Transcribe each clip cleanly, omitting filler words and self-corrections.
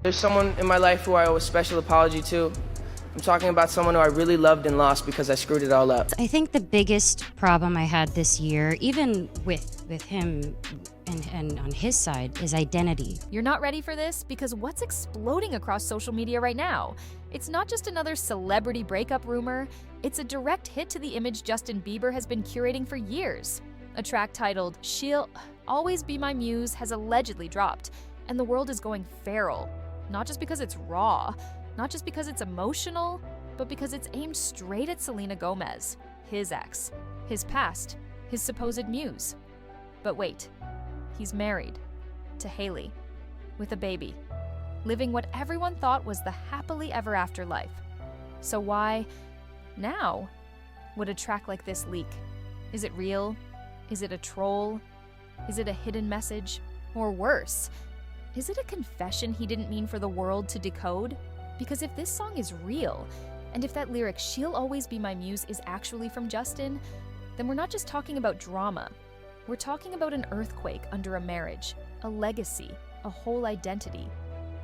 There's someone in my life who I owe a special apology to. I'm talking about someone who I really loved and lost because I screwed it all up. I think the biggest problem I had this year, even with him and on his side, is identity. You're not ready for this because what's exploding across social media right now? It's not just another celebrity breakup rumor, it's a direct hit to the image Justin Bieber has been curating for years. A track titled "She'll Always Be My Muse" has allegedly dropped, and the world is going feral. Not just because it's raw, not just because it's emotional, but because it's aimed straight at Selena Gomez, his ex, his past, his supposed muse. But wait, he's married to Hailey, with a baby, living what everyone thought was the happily ever after life. So why, now, would a track like this leak? Is it real? Is it a troll? Is it a hidden message? Or worse, is it a confession he didn't mean for the world to decode? Because if this song is real, and if that lyric, "She'll always be my muse," is actually from Justin, then we're not just talking about drama. We're talking about an earthquake under a marriage, a legacy, a whole identity.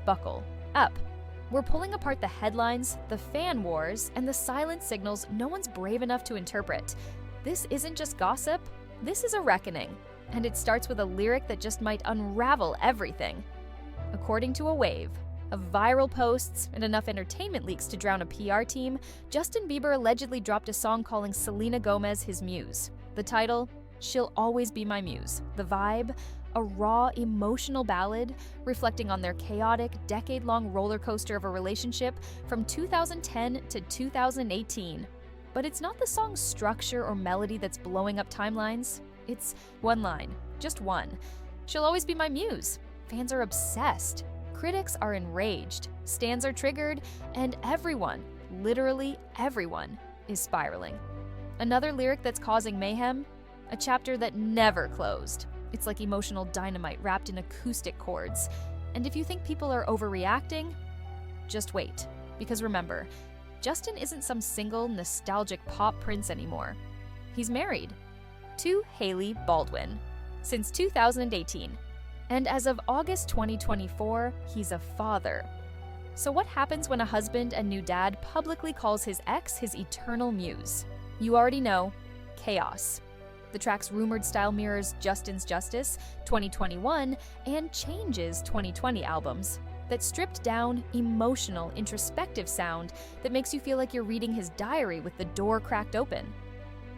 Buckle up. We're pulling apart the headlines, the fan wars, and the silent signals no one's brave enough to interpret. This isn't just gossip, this is a reckoning. And it starts with a lyric that just might unravel everything. According to a wave of viral posts and enough entertainment leaks to drown a PR team, Justin Bieber allegedly dropped a song calling Selena Gomez his muse. The title, "She'll Always Be My Muse." The vibe, a raw, emotional ballad reflecting on their chaotic, decade-long roller coaster of a relationship from 2010 to 2018. But it's not the song's structure or melody that's blowing up timelines. It's one line, just one. "She'll always be my muse." Fans are obsessed. Critics are enraged. Stans are triggered, and everyone, literally everyone, is spiraling. Another lyric that's causing mayhem, a chapter that never closed. It's like emotional dynamite wrapped in acoustic chords. And if you think people are overreacting, just wait. Because remember, Justin isn't some single, nostalgic pop prince anymore. He's married to Hailey Baldwin since 2018. And as of August 2024, he's a father. So what happens when a husband and new dad publicly calls his ex his eternal muse? You already know, chaos. The track's rumored style mirrors Justin's Justice, 2021, and Change's 2020 albums. That stripped down, emotional, introspective sound that makes you feel like you're reading his diary with the door cracked open.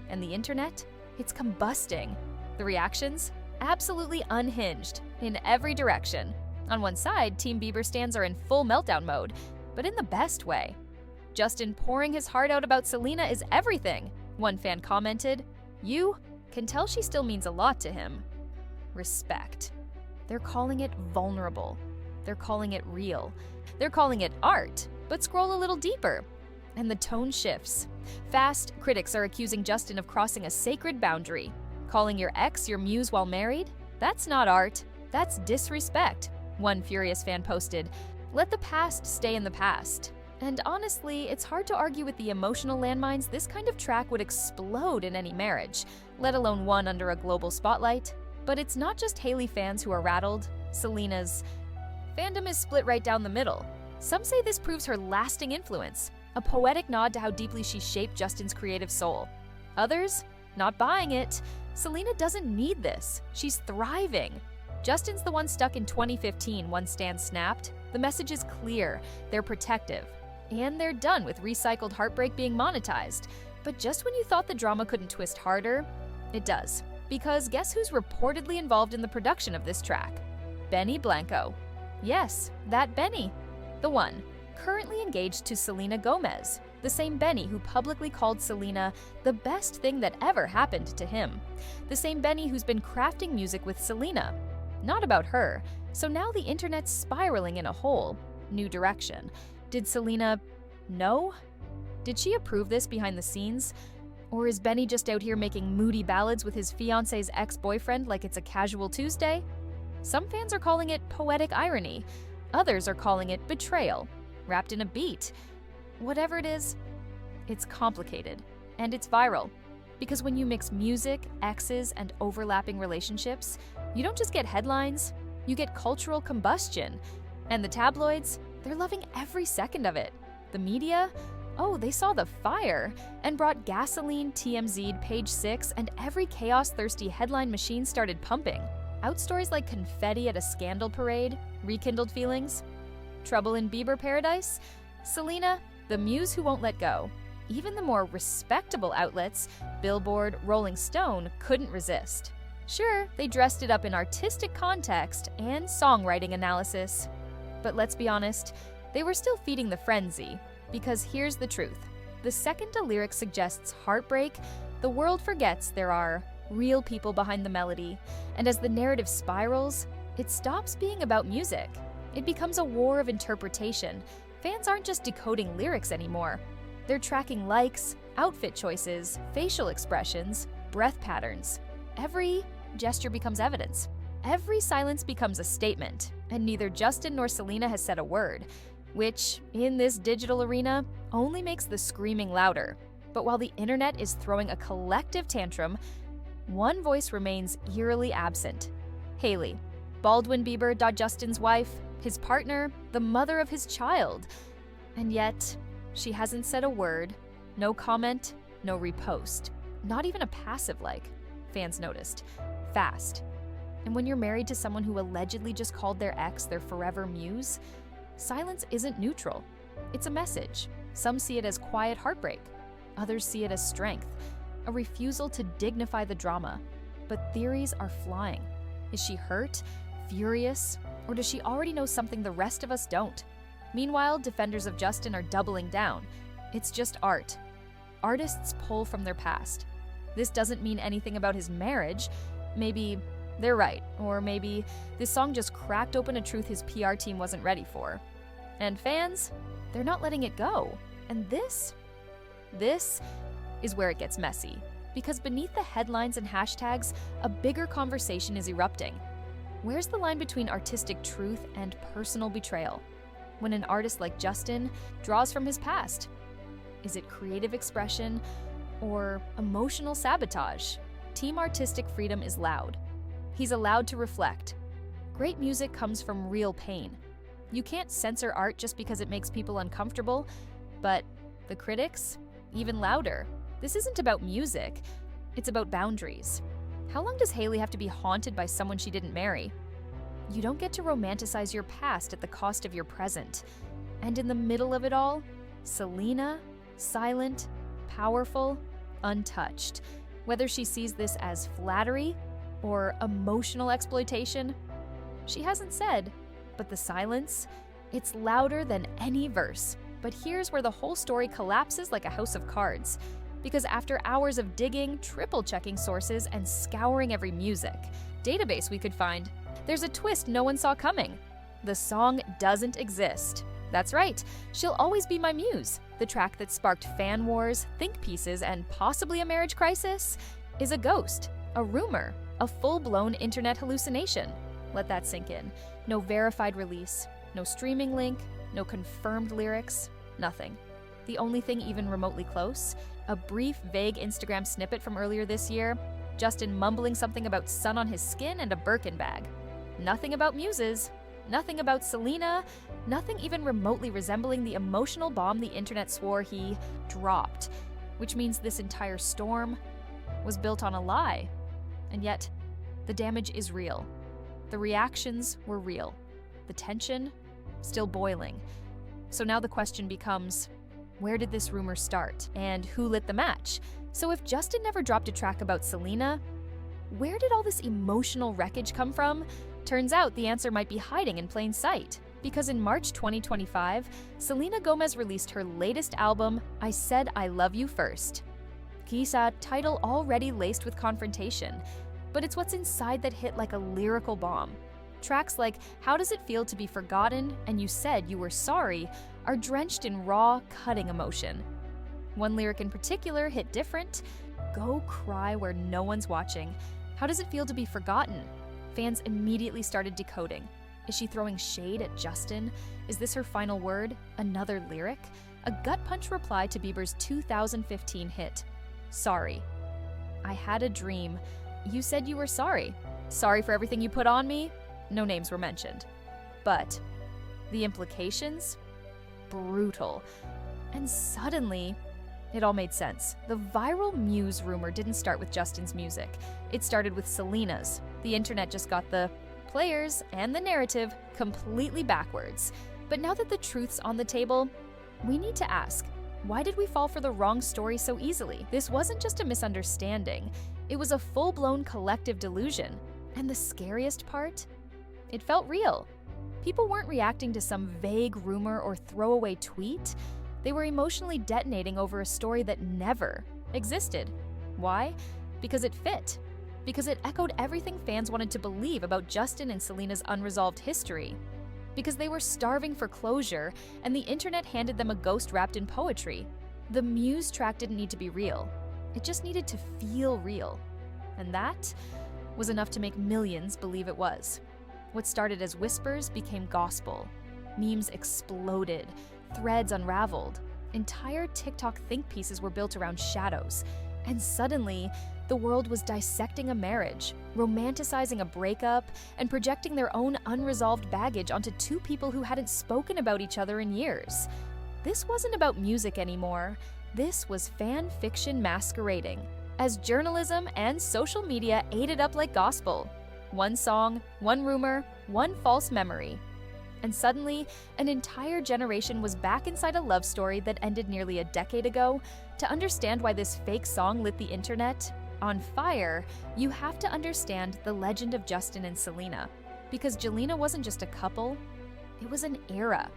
And the internet? It's combusting. The reactions? Absolutely unhinged, in every direction. On one side, Team Bieber stans are in full meltdown mode, but in the best way. Justin pouring his heart out about Selena is everything. One fan commented, "You can tell she still means a lot to him." Respect. They're calling it vulnerable. They're calling it real. They're calling it art, but scroll a little deeper, and the tone shifts. Fast, critics are accusing Justin of crossing a sacred boundary. Calling your ex your muse while married? That's not art. That's disrespect. One furious fan posted, "Let the past stay in the past." And honestly, it's hard to argue with the emotional landmines this kind of track would explode in any marriage, let alone one under a global spotlight. But it's not just Hailey fans who are rattled. Selena's fandom is split right down the middle. Some say this proves her lasting influence, a poetic nod to how deeply she shaped Justin's creative soul. Others, not buying it. Selena doesn't need this. She's thriving. Justin's the one stuck in 2015, one stan snapped. The message is clear. They're protective. And they're done with recycled heartbreak being monetized. But just when you thought the drama couldn't twist harder, it does. Because guess who's reportedly involved in the production of this track? Benny Blanco. Yes, that Benny. The one, currently engaged to Selena Gomez. The same Benny who publicly called Selena the best thing that ever happened to him. The same Benny who's been crafting music with Selena. Not about her. So now the internet's spiraling in a whole new direction. Did Selena know? Did she approve this behind the scenes? Or is Benny just out here making moody ballads with his fiance's ex-boyfriend like it's a casual Tuesday? Some fans are calling it poetic irony. Others are calling it betrayal, wrapped in a beat. Whatever it is, it's complicated, and it's viral. Because when you mix music, exes, and overlapping relationships, you don't just get headlines, you get cultural combustion. And the tabloids, they're loving every second of it. The media, oh, they saw the fire and brought gasoline TMZ'd Page 6, and every chaos-thirsty headline machine started pumping. Out stories like confetti at a scandal parade rekindled feelings. Trouble in Bieber paradise? Selena, the muse who won't let go. Even the more respectable outlets, Billboard, Rolling Stone, couldn't resist. Sure, they dressed it up in artistic context and songwriting analysis. But let's be honest, they were still feeding the frenzy. Because here's the truth. The second a lyric suggests heartbreak, the world forgets there are real people behind the melody. And as the narrative spirals, it stops being about music. It becomes a war of interpretation. Fans aren't just decoding lyrics anymore. They're tracking likes, outfit choices, facial expressions, breath patterns. Every gesture becomes evidence. Every silence becomes a statement, and neither Justin nor Selena has said a word, which, in this digital arena, only makes the screaming louder. But while the internet is throwing a collective tantrum, one voice remains eerily absent. Hailey, Baldwin Bieber, Justin's wife, his partner, the mother of his child. And yet, she hasn't said a word, no comment, no repost. Not even a passive like, fans noticed. Fast. And when you're married to someone who allegedly just called their ex their forever muse, silence isn't neutral. It's a message. Some see it as quiet heartbreak. Others see it as strength, a refusal to dignify the drama. But theories are flying. Is she hurt, furious, or does she already know something the rest of us don't? Meanwhile, defenders of Justin are doubling down. It's just art. Artists pull from their past. This doesn't mean anything about his marriage. Maybe they're right, or maybe this song just cracked open a truth his PR team wasn't ready for. And fans, they're not letting it go. And this is where it gets messy. Because beneath the headlines and hashtags, a bigger conversation is erupting. Where's the line between artistic truth and personal betrayal? When an artist like Justin draws from his past? Is it creative expression or emotional sabotage? Team artistic freedom is loud. He's allowed to reflect. Great music comes from real pain. You can't censor art just because it makes people uncomfortable, but the critics, even louder. This isn't about music, it's about boundaries. How long does Hailey have to be haunted by someone she didn't marry? You don't get to romanticize your past at the cost of your present. And in the middle of it all, Selena, silent, powerful, untouched. Whether she sees this as flattery or emotional exploitation, she hasn't said. But the silence, it's louder than any verse. But here's where the whole story collapses like a house of cards. Because after hours of digging, triple-checking sources, and scouring every database we could find, there's a twist no one saw coming. The song doesn't exist. That's right, She'll Always Be My Muse, the track that sparked fan wars, think pieces, and possibly a marriage crisis, is a ghost, a rumor, a full-blown internet hallucination. Let that sink in. No verified release, no streaming link, no confirmed lyrics, nothing. The only thing even remotely close, a brief, vague Instagram snippet from earlier this year, Justin mumbling something about sun on his skin and a Birkin bag. Nothing about muses, nothing about Selena, nothing even remotely resembling the emotional bomb the internet swore he dropped, which means this entire storm was built on a lie. And yet, the damage is real. The reactions were real. The tension, still boiling. So now the question becomes, where did this rumor start? And who lit the match? So if Justin never dropped a track about Selena, where did all this emotional wreckage come from? Turns out the answer might be hiding in plain sight. Because in March 2025, Selena Gomez released her latest album, I Said I Love You First. Quizá, title already laced with confrontation, but it's what's inside that hit like a lyrical bomb. Tracks like How Does It Feel to Be Forgotten and You Said You Were Sorry are drenched in raw, cutting emotion. One lyric in particular hit different. Go cry where no one's watching. How does it feel to be forgotten? Fans immediately started decoding. Is she throwing shade at Justin? Is this her final word? Another lyric? A gut punch reply to Bieber's 2015 hit, Sorry. I had a dream. You said you were sorry. Sorry for everything you put on me? No names were mentioned. But The implications? Brutal. And suddenly, it all made sense. The viral Muse rumor didn't start with Justin's music. It started with Selena's. The internet just got the players and the narrative completely backwards. But now that the truth's on the table, we need to ask, why did we fall for the wrong story so easily? This wasn't just a misunderstanding. It was a full-blown collective delusion. And the scariest part? It felt real. People weren't reacting to some vague rumor or throwaway tweet. They were emotionally detonating over a story that never existed. Why? Because it fit. Because it echoed everything fans wanted to believe about Justin and Selena's unresolved history. Because they were starving for closure, and the internet handed them a ghost wrapped in poetry. The Muse track didn't need to be real. It just needed to feel real. And that was enough to make millions believe it was. What started as whispers became gospel. Memes exploded. Threads unraveled. Entire TikTok think pieces were built around shadows. And suddenly, the world was dissecting a marriage, romanticizing a breakup, and projecting their own unresolved baggage onto two people who hadn't spoken about each other in years. This wasn't about music anymore. This was fan fiction masquerading, as journalism and social media ate it up like gospel. One song, one rumor, one false memory. And suddenly, an entire generation was back inside a love story that ended nearly a decade ago. To understand why this fake song lit the internet on fire, you have to understand the legend of Justin and Selena. Because Jelena wasn't just a couple, it was an era.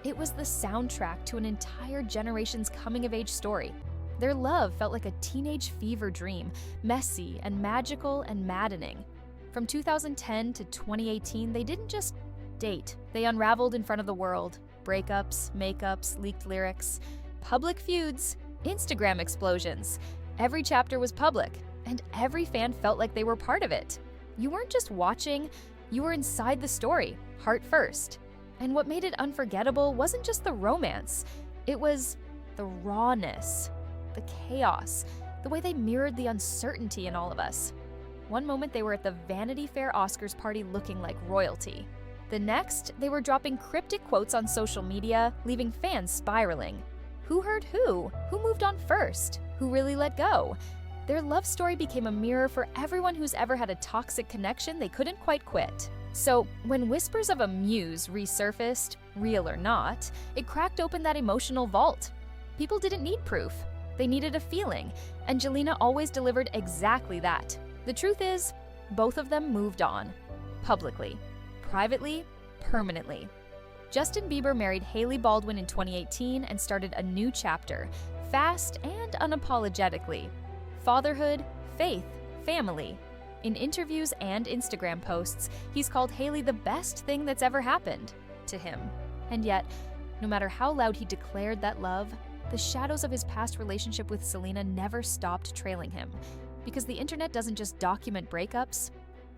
It was the soundtrack to an entire generation's coming-of-age story. Their love felt like a teenage fever dream, messy and magical and maddening. From 2010 to 2018, they didn't just date. They unraveled in front of the world. Breakups, makeups, leaked lyrics, public feuds, Instagram explosions. Every chapter was public, and every fan felt like they were part of it. You weren't just watching, you were inside the story, heart first. And what made it unforgettable wasn't just the romance. It was the rawness, the chaos, the way they mirrored the uncertainty in all of us. One moment they were at the Vanity Fair Oscars party looking like royalty. The next, they were dropping cryptic quotes on social media, leaving fans spiraling. Who hurt who? Who moved on first? Who really let go? Their love story became a mirror for everyone who's ever had a toxic connection they couldn't quite quit. So, when whispers of a muse resurfaced, real or not, it cracked open that emotional vault. People didn't need proof. They needed a feeling, and Jelena always delivered exactly that. The truth is, both of them moved on. Publicly. Privately, permanently. Justin Bieber married Hailey Baldwin in 2018 and started a new chapter, fast and unapologetically. Fatherhood, faith, family. In interviews and Instagram posts, he's called Hailey the best thing that's ever happened to him. And yet, no matter how loud he declared that love, the shadows of his past relationship with Selena never stopped trailing him. Because the internet doesn't just document breakups,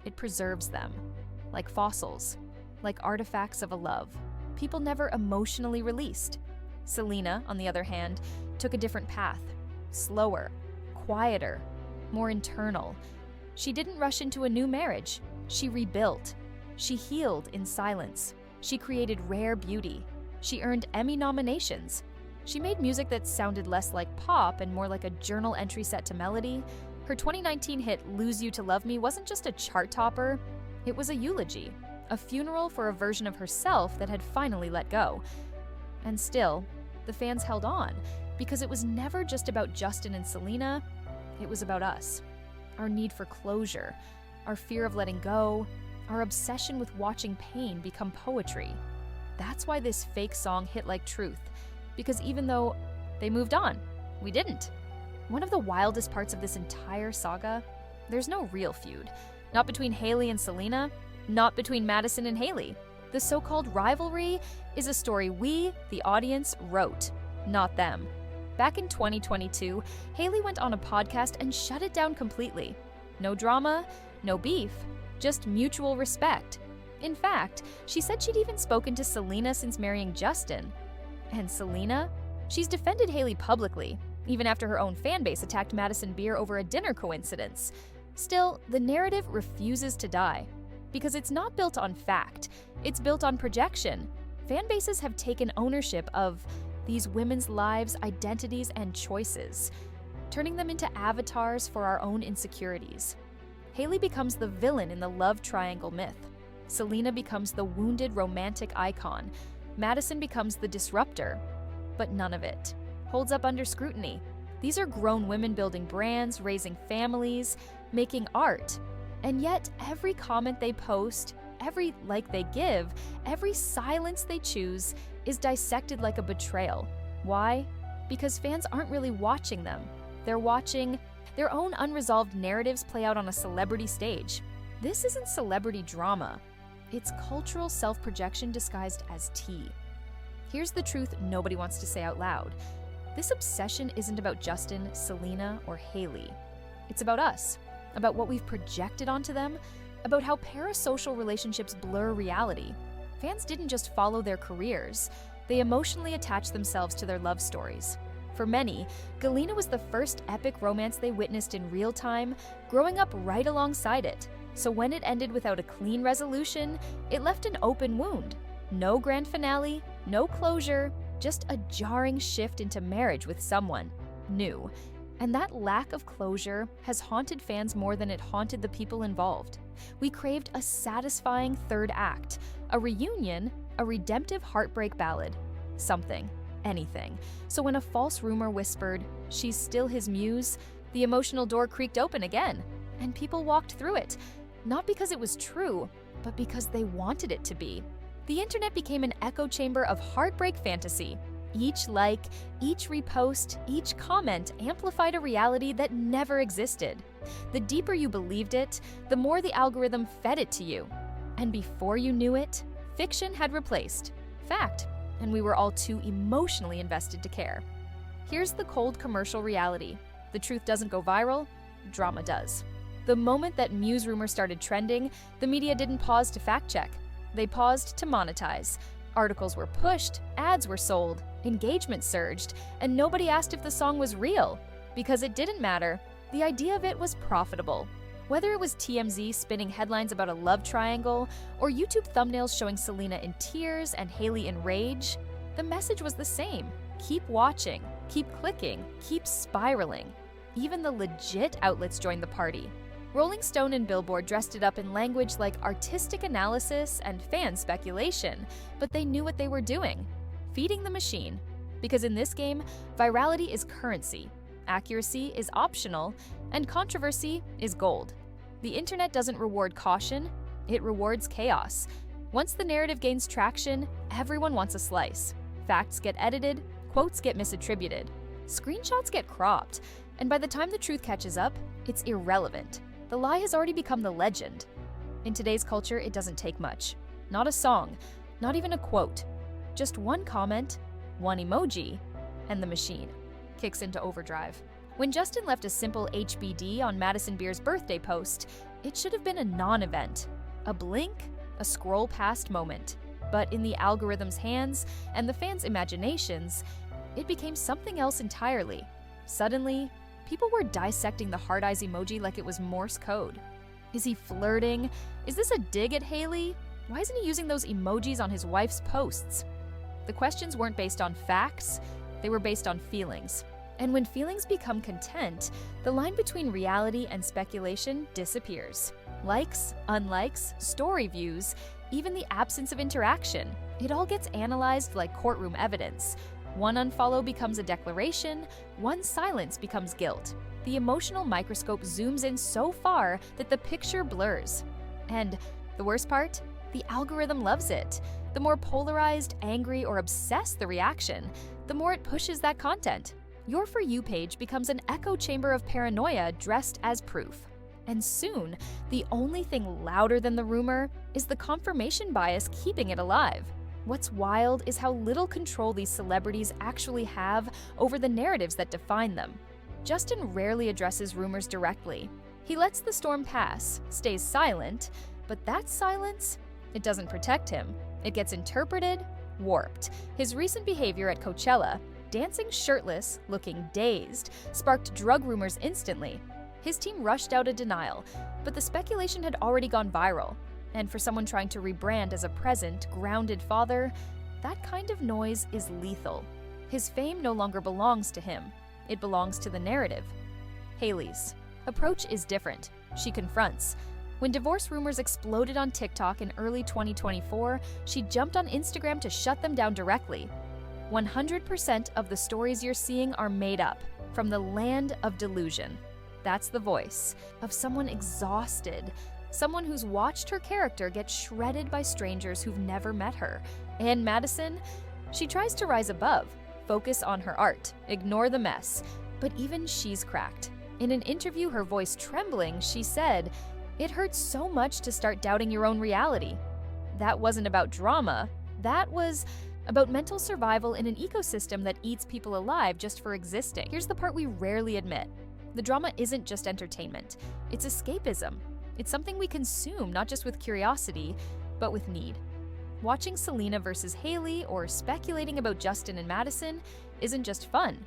it preserves them. Like fossils, like artifacts of a love people never emotionally released. Selena, on the other hand, took a different path. Slower, quieter, more internal. She didn't rush into a new marriage. She rebuilt. She healed in silence. She created rare beauty. She earned Emmy nominations. She made music that sounded less like pop and more like a journal entry set to melody. Her 2019 hit Lose You to Love Me wasn't just a chart topper, it was a eulogy, a funeral for a version of herself that had finally let go. And still, the fans held on, because it was never just about Justin and Selena, it was about us. Our need for closure, our fear of letting go, our obsession with watching pain become poetry. That's why this fake song hit like truth, because even though they moved on, we didn't. One of the wildest parts of this entire saga, there's no real feud. Not between Hailey and Selena, not between Madison and Hailey. The so-called rivalry is a story we, the audience, wrote, not them. Back in 2022, Hailey went on a podcast and shut it down completely. No drama, no beef, just mutual respect. In fact, she said she'd even spoken to Selena since marrying Justin. And Selena? She's defended Hailey publicly, even after her own fanbase attacked Madison Beer over a dinner coincidence. Still, the narrative refuses to die. Because it's not built on fact, it's built on projection. Fan bases have taken ownership of these women's lives, identities, and choices, turning them into avatars for our own insecurities. Hailey becomes the villain in the love triangle myth. Selena becomes the wounded romantic icon. Madison becomes the disruptor. But none of it holds up under scrutiny. These are grown women building brands, raising families, making art. And yet, every comment they post, every like they give, every silence they choose is dissected like a betrayal. Why? Because fans aren't really watching them. They're watching their own unresolved narratives play out on a celebrity stage. This isn't celebrity drama. It's cultural self-projection disguised as tea. Here's the truth nobody wants to say out loud. This obsession isn't about Justin, Selena, or Hailey. It's about us, about what we've projected onto them, about how parasocial relationships blur reality. Fans didn't just follow their careers, they emotionally attached themselves to their love stories. For many, Jelena was the first epic romance they witnessed in real time, growing up right alongside it. So when it ended without a clean resolution, it left an open wound. No grand finale, no closure, just a jarring shift into marriage with someone new. And that lack of closure has haunted fans more than it haunted the people involved. We craved a satisfying third act, a reunion, a redemptive heartbreak ballad. Something, anything. So when a false rumor whispered, "She's still his muse," the emotional door creaked open again, and people walked through it. Not because it was true, but because they wanted it to be. The internet became an echo chamber of heartbreak fantasy. Each like, each repost, each comment amplified a reality that never existed. The deeper you believed it, the more the algorithm fed it to you. And before you knew it, fiction had replaced fact, and we were all too emotionally invested to care. Here's the cold commercial reality. The truth doesn't go viral, drama does. The moment that Muse rumor started trending, the media didn't pause to fact check. They paused to monetize. Articles were pushed, ads were sold, engagement surged, and nobody asked if the song was real. Because it didn't matter. The idea of it was profitable. Whether it was TMZ spinning headlines about a love triangle, or YouTube thumbnails showing Selena in tears and Hailey in rage, the message was the same. Keep watching, keep clicking, keep spiraling. Even the legit outlets joined the party. Rolling Stone and Billboard dressed it up in language like artistic analysis and fan speculation, but they knew what they were doing, feeding the machine. Because in this game, virality is currency, accuracy is optional, and controversy is gold. The internet doesn't reward caution, it rewards chaos. Once the narrative gains traction, everyone wants a slice. Facts get edited, quotes get misattributed, screenshots get cropped, and by the time the truth catches up, it's irrelevant. The lie has already become the legend. In today's culture, it doesn't take much. Not a song, not even a quote. Just one comment, one emoji, and the machine kicks into overdrive. When Justin left a simple HBD on Madison Beer's birthday post, it should have been a non-event. A blink, a scroll past moment. But in the algorithm's hands and the fans' imaginations, it became something else entirely. Suddenly, people were dissecting the heart eyes emoji like it was Morse code. Is he flirting? Is this a dig at Hailey? Why isn't he using those emojis on his wife's posts? The questions weren't based on facts, they were based on feelings. And when feelings become content, the line between reality and speculation disappears. Likes, unlikes, story views, even the absence of interaction, it all gets analyzed like courtroom evidence. One unfollow becomes a declaration, one silence becomes guilt. The emotional microscope zooms in so far that the picture blurs. And the worst part? The algorithm loves it. The more polarized, angry, or obsessed the reaction, the more it pushes that content. Your For You page becomes an echo chamber of paranoia dressed as proof. And soon, the only thing louder than the rumor is the confirmation bias keeping it alive. What's wild is how little control these celebrities actually have over the narratives that define them. Justin rarely addresses rumors directly. He lets the storm pass, stays silent, but that silence, it doesn't protect him. It gets interpreted, warped. His recent behavior at Coachella, dancing shirtless, looking dazed, sparked drug rumors instantly. His team rushed out a denial, but the speculation had already gone viral. And for someone trying to rebrand as a present, grounded father, That kind of noise is lethal. His fame no longer belongs to him. It belongs to the narrative. Hailey's approach is different. She confronts. When divorce rumors exploded on TikTok in early 2024, she jumped on Instagram to shut them down directly. 100% of the stories you're seeing are made up, from the land of delusion. That's the voice of someone exhausted, someone who's watched her character get shredded by strangers who've never met her. And Madison, she tries to rise above, focus on her art, ignore the mess. But even she's cracked. In an interview, her voice trembling, she said, "It hurts so much to start doubting your own reality." That wasn't about drama. That was about mental survival in an ecosystem that eats people alive just for existing. Here's the part we rarely admit. The drama isn't just entertainment. It's escapism. It's something we consume, not just with curiosity, but with need. Watching Selena versus Hailey or speculating about Justin and Madison isn't just fun.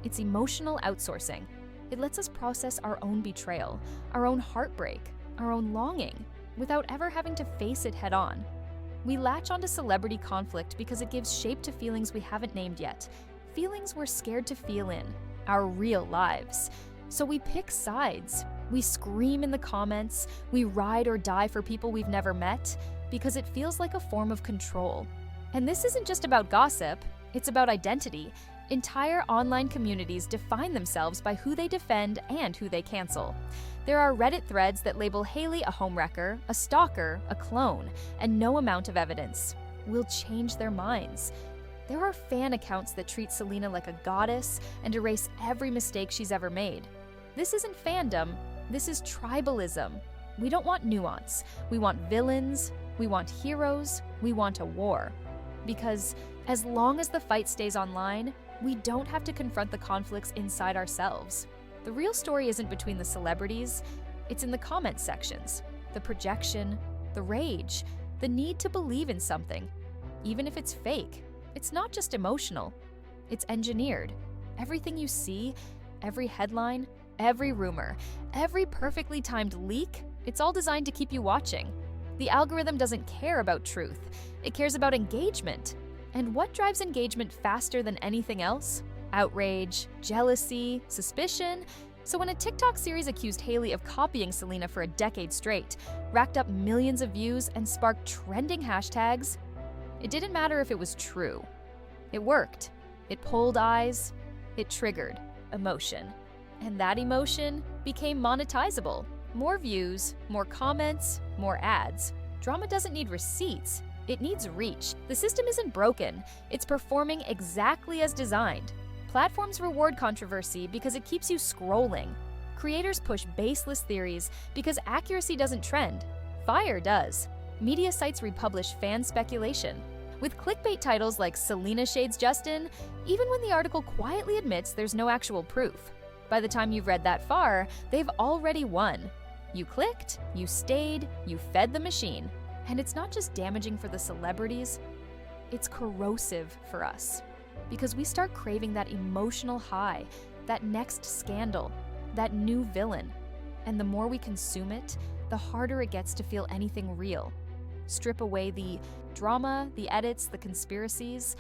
It's emotional outsourcing. It lets us process our own betrayal, our own heartbreak, our own longing, without ever having to face it head on. We latch onto celebrity conflict because it gives shape to feelings we haven't named yet, feelings we're scared to feel in, our real lives. So we pick sides. We scream in the comments. We ride or die for people we've never met because it feels like a form of control. And this isn't just about gossip, it's about identity. Entire online communities define themselves by who they defend and who they cancel. There are Reddit threads that label Hailey a homewrecker, a stalker, a clone, and no amount of evidence will change their minds. There are fan accounts that treat Selena like a goddess and erase every mistake she's ever made. This isn't fandom, this is tribalism. We don't want nuance. We want villains, we want heroes, we want a war. Because as long as the fight stays online, we don't have to confront the conflicts inside ourselves. The real story isn't between the celebrities, it's in the comment sections. The projection, the rage, the need to believe in something. Even if it's fake, it's not just emotional, it's engineered. Everything you see, every headline, every rumor, every perfectly timed leak, it's all designed to keep you watching. The algorithm doesn't care about truth, it cares about engagement. And what drives engagement faster than anything else? Outrage, jealousy, suspicion. So when a TikTok series accused Hailey of copying Selena for a decade straight, racked up millions of views, and sparked trending hashtags, it didn't matter if it was true. It worked. It pulled eyes. It triggered emotion. And that emotion became monetizable. More views, more comments, more ads. Drama doesn't need receipts. It needs reach. The system isn't broken. It's performing exactly as designed. Platforms reward controversy because it keeps you scrolling. Creators push baseless theories because accuracy doesn't trend. Fire does. Media sites republish fan speculation. With clickbait titles like Selena Shades Justin, even when the article quietly admits there's no actual proof. By the time you've read that far, they've already won. You clicked, you stayed, you fed the machine. And it's not just damaging for the celebrities, it's corrosive for us. Because we start craving that emotional high, that next scandal, that new villain. And the more we consume it, the harder it gets to feel anything real. Strip away the drama, the edits, the conspiracies,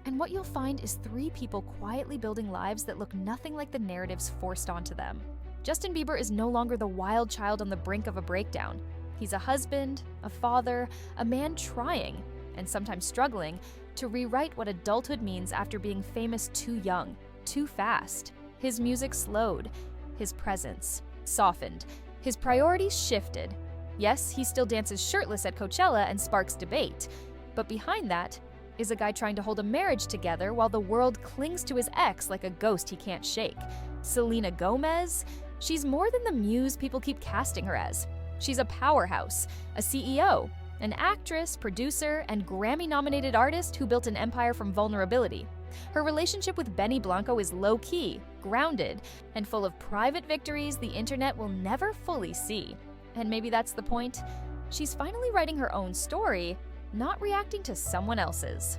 and what you'll find is 3 people quietly building lives that look nothing like the narratives forced onto them. Justin Bieber is no longer the wild child on the brink of a breakdown. He's a husband, a father, a man trying, and sometimes struggling, to rewrite what adulthood means after being famous too young, too fast. His music slowed, his presence softened, his priorities shifted. Yes, he still dances shirtless at Coachella and sparks debate, but behind that is a guy trying to hold a marriage together while the world clings to his ex like a ghost he can't shake. Selena Gomez? She's more than the muse people keep casting her as. She's a powerhouse, a CEO, an actress, producer, and Grammy-nominated artist who built an empire from vulnerability. Her relationship with Benny Blanco is low-key, grounded, and full of private victories the internet will never fully see. And maybe that's the point. She's finally writing her own story, not reacting to someone else's.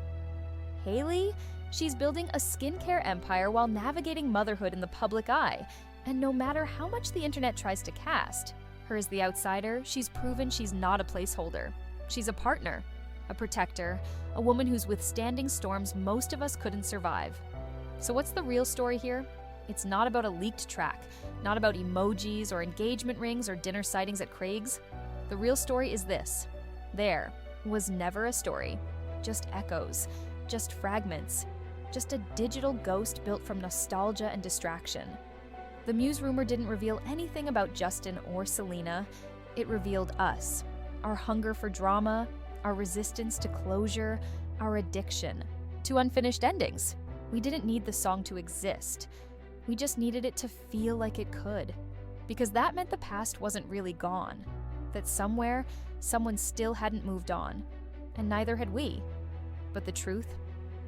Hailey? She's building a skincare empire while navigating motherhood in the public eye. And no matter how much the internet tries to cast her as the outsider, she's proven she's not a placeholder. She's a partner, a protector, a woman who's withstanding storms most of us couldn't survive. So what's the real story here? It's not about a leaked track, not about emojis or engagement rings or dinner sightings at Craig's. The real story is this. There was never a story, just echoes, just fragments, just a digital ghost built from nostalgia and distraction. The Muse rumor didn't reveal anything about Justin or Selena. It revealed us, our hunger for drama, our resistance to closure, our addiction to unfinished endings. We didn't need the song to exist. We just needed it to feel like it could. Because that meant the past wasn't really gone. That somewhere, someone still hadn't moved on. And neither had we. But the truth?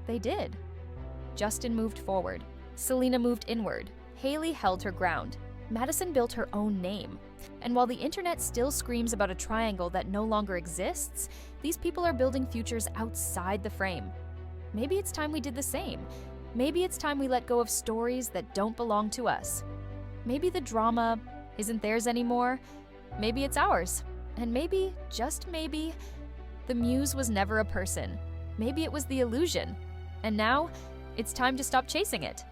They did. Justin moved forward. Selena moved inward. Haley held her ground. Madison built her own name. And while the internet still screams about a triangle that no longer exists, these people are building futures outside the frame. Maybe it's time we did the same. Maybe it's time we let go of stories that don't belong to us. Maybe the drama isn't theirs anymore. Maybe it's ours. And maybe, just maybe, the Muse was never a person. Maybe it was the illusion. And now, it's time to stop chasing it.